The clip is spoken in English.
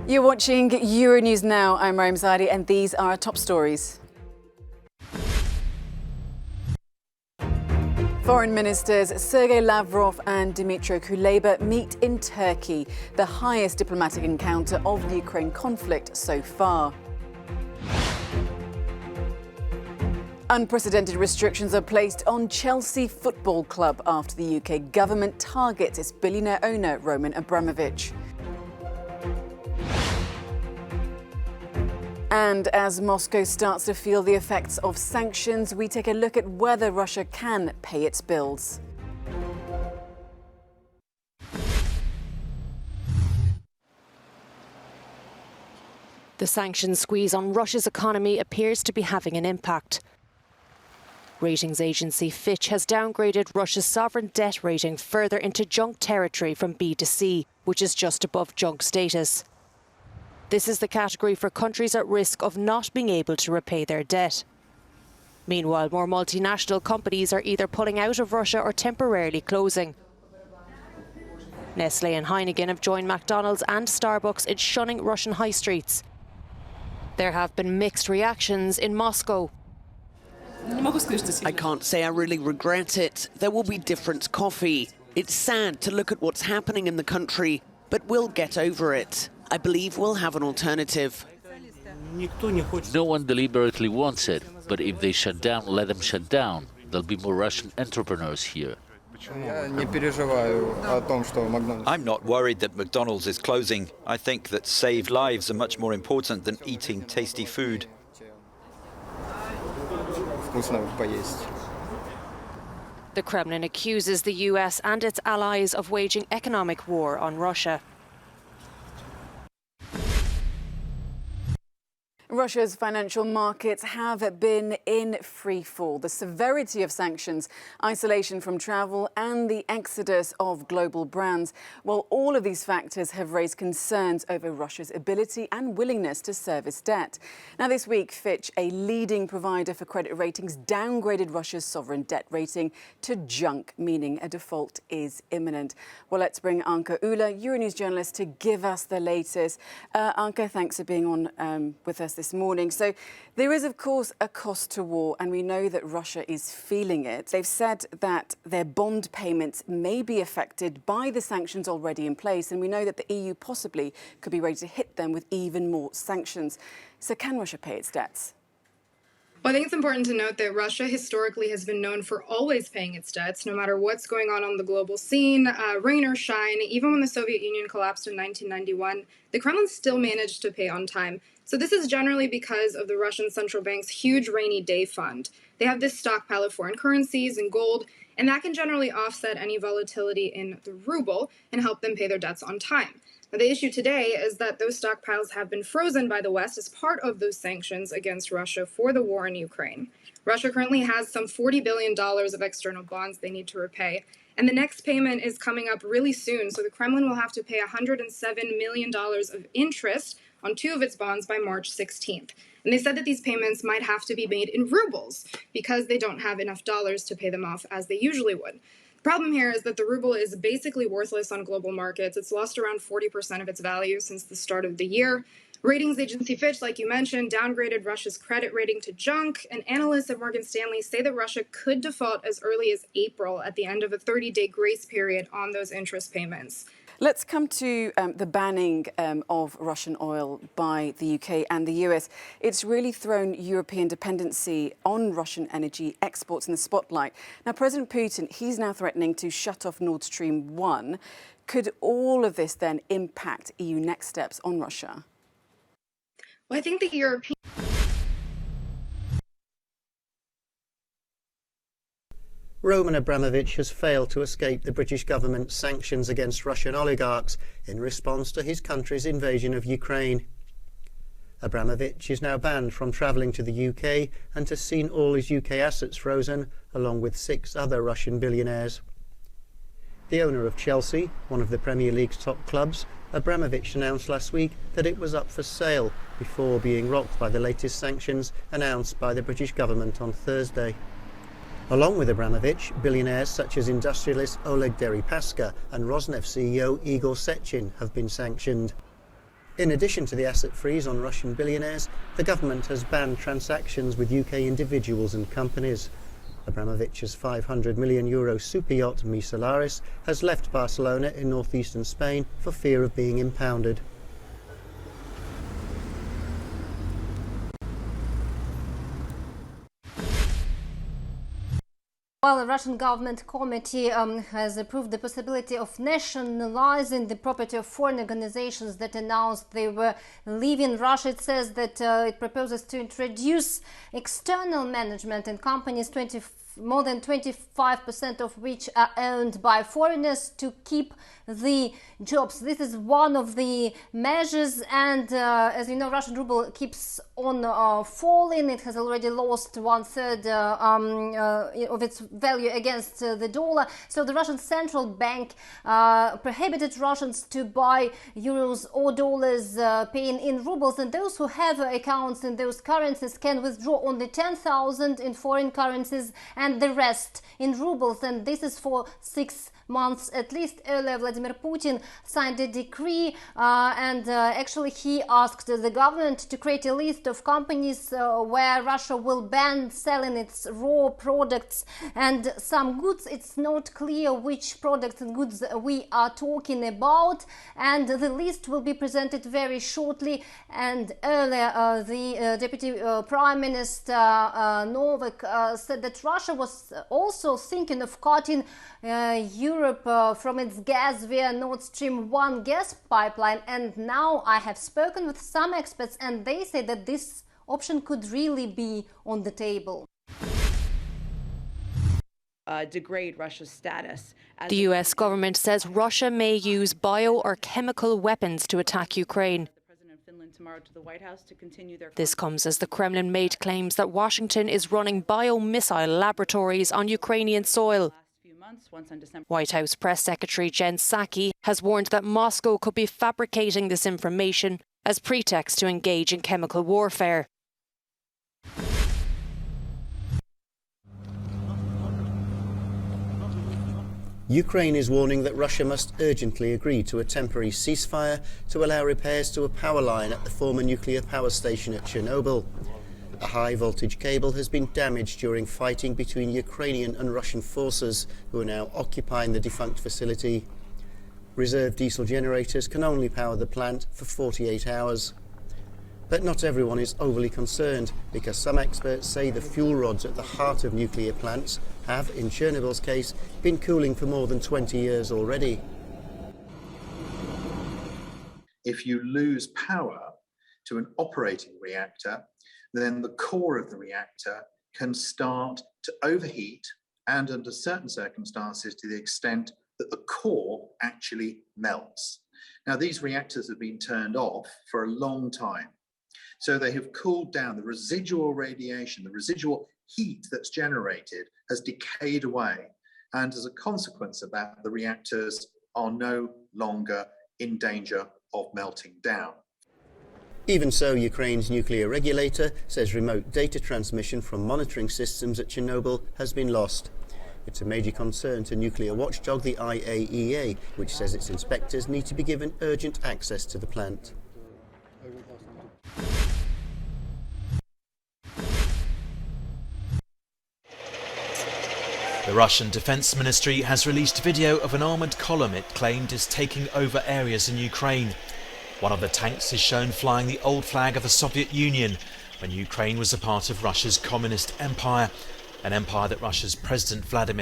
You're watching Euronews now. I'm Rome Zadi, and these are our top stories. Foreign Ministers Sergei Lavrov and Dmytro Kuleba meet in Turkey, the highest diplomatic encounter of the Ukraine conflict so far. Unprecedented restrictions are placed on Chelsea Football Club after the UK government targets its billionaire owner Roman Abramovich. And as Moscow starts to feel the effects of sanctions, we take a look at whether Russia can pay its bills. The sanctions squeeze on Russia's economy appears to be having an impact. Ratings agency Fitch has downgraded Russia's sovereign debt rating further into junk territory from B to C, which is just above junk status. This is the category for countries at risk of not being able to repay their debt. Meanwhile, more multinational companies are either pulling out of Russia or temporarily closing. Nestlé and Heineken have joined McDonald's and Starbucks in shunning Russian high streets. There have been mixed reactions in Moscow. I can't say I really regret it. There will be different coffee. It's sad to look at what's happening in the country, but we'll get over it. I believe we'll have an alternative. No one deliberately wants it, but if they shut down, let them shut down. There'll be more Russian entrepreneurs here. I'm not worried that McDonald's is closing. I think that saved lives are much more important than eating tasty food. The Kremlin accuses the US and its allies of waging economic war on Russia. Russia's financial markets have been in free fall. The severity of sanctions, isolation from travel, and the exodus of global brands. Well, all of these factors have raised concerns over Russia's ability and willingness to service debt. Now, this week, Fitch, a leading provider for credit ratings, downgraded Russia's sovereign debt rating to junk, meaning a default is imminent. Well, let's bring Anka Ula, Euronews journalist, to give us the latest. Anka, thanks for being on with us this morning. So there is, of course, a cost to war, and we know that Russia is feeling it. They've said that their bond payments may be affected by the sanctions already in place, and we know that the EU possibly could be ready to hit them with even more sanctions. So can Russia pay its debts? Well, I think it's important to note that Russia historically has been known for always paying its debts, no matter what's going on the global scene, rain or shine. Even when the Soviet Union collapsed in 1991, the Kremlin still managed to pay on time. So this is generally because of the Russian central bank's huge rainy day fund. They have this stockpile of foreign currencies and gold, and that can generally offset any volatility in the ruble and help them pay their debts on time. Now, the issue today is that those stockpiles have been frozen by the West as part of those sanctions against Russia for the war in Ukraine. Russia currently has some $40 billion of external bonds they need to repay, and the next payment is coming up really soon, so the Kremlin will have to pay $107 million of interest on 2 of its bonds by March 16th. And they said that these payments might have to be made in rubles because they don't have enough dollars to pay them off as they usually would. The problem here is that the ruble is basically worthless on global markets. It's lost around 40% of its value since the start of the year. Ratings agency Fitch, like you mentioned, downgraded Russia's credit rating to junk, and analysts at Morgan Stanley say that Russia could default as early as April at the end of a 30-day grace period on those interest payments. Let's come to the banning of Russian oil by the UK and the US. It's really thrown European dependency on Russian energy exports in the spotlight. Now, President Putin, he's now threatening to shut off Nord Stream 1. Could all of this then impact EU next steps on Russia? Well, I think the European... Roman Abramovich has failed to escape the British government's sanctions against Russian oligarchs in response to his country's invasion of Ukraine. Abramovich is now banned from travelling to the UK and has seen all his UK assets frozen, along with 6 other Russian billionaires. The owner of Chelsea, one of the Premier League's top clubs, Abramovich announced last week that it was up for sale before being rocked by the latest sanctions announced by the British government on Thursday. Along with Abramovich, billionaires such as industrialist Oleg Deripaska and Rosneft CEO Igor Sechin have been sanctioned. In addition to the asset freeze on Russian billionaires, the government has banned transactions with UK individuals and companies. Abramovich's €500 million super yacht Mi Solaris has left Barcelona in northeastern Spain for fear of being impounded. While the Russian government committee has approved the possibility of nationalizing the property of foreign organizations that announced they were leaving Russia, it says that it proposes to introduce external management in companies, more than 25% of which are owned by foreigners, to keep the jobs. This is one of the measures, and as you know, Russian ruble keeps on falling. It has already lost 1/3 of its value against the dollar. So the Russian central bank prohibited Russians to buy euros or dollars paying in rubles, and those who have accounts in those currencies can withdraw only 10,000 in foreign currencies and the rest in rubles, and this is for 6 months at least. Earlier, Vladimir Putin signed a decree and actually he asked the government to create a list of companies where Russia will ban selling its raw products and some goods. It's not clear which products and goods we are talking about, and the list will be presented very shortly. And earlier the Deputy Prime Minister Novak said that Russia was also thinking of cutting Europe from its gas via Nord Stream 1 gas pipeline, and now I have spoken with some experts and they say that this option could really be on the table. Degrade Russia's status. The US government says Russia may use bio or chemical weapons to attack Ukraine. This comes as the Kremlin made claims that Washington is running biomissile laboratories on Ukrainian soil. White House Press Secretary Jen Psaki has warned that Moscow could be fabricating this information as pretext to engage in chemical warfare. Ukraine is warning that Russia must urgently agree to a temporary ceasefire to allow repairs to a power line at the former nuclear power station at Chernobyl. A high-voltage cable has been damaged during fighting between Ukrainian and Russian forces, who are now occupying the defunct facility. Reserve diesel generators can only power the plant for 48 hours. But not everyone is overly concerned, because some experts say the fuel rods at the heart of nuclear plants have, in Chernobyl's case, been cooling for more than 20 years already. If you lose power to an operating reactor, then the core of the reactor can start to overheat, and under certain circumstances to the extent that the core actually melts. Now, these reactors have been turned off for a long time, so they have cooled down. The residual radiation, the residual heat that's generated has decayed away, and as a consequence of that, the reactors are no longer in danger of melting down. Even so, Ukraine's nuclear regulator says remote data transmission from monitoring systems at Chernobyl has been lost. It's a major concern to nuclear watchdog the IAEA, which says its inspectors need to be given urgent access to the plant. The Russian Defense Ministry has released video of an armoured column it claimed is taking over areas in Ukraine. One of the tanks is shown flying the old flag of the Soviet Union when Ukraine was a part of Russia's communist empire, an empire that Russia's President Vladimir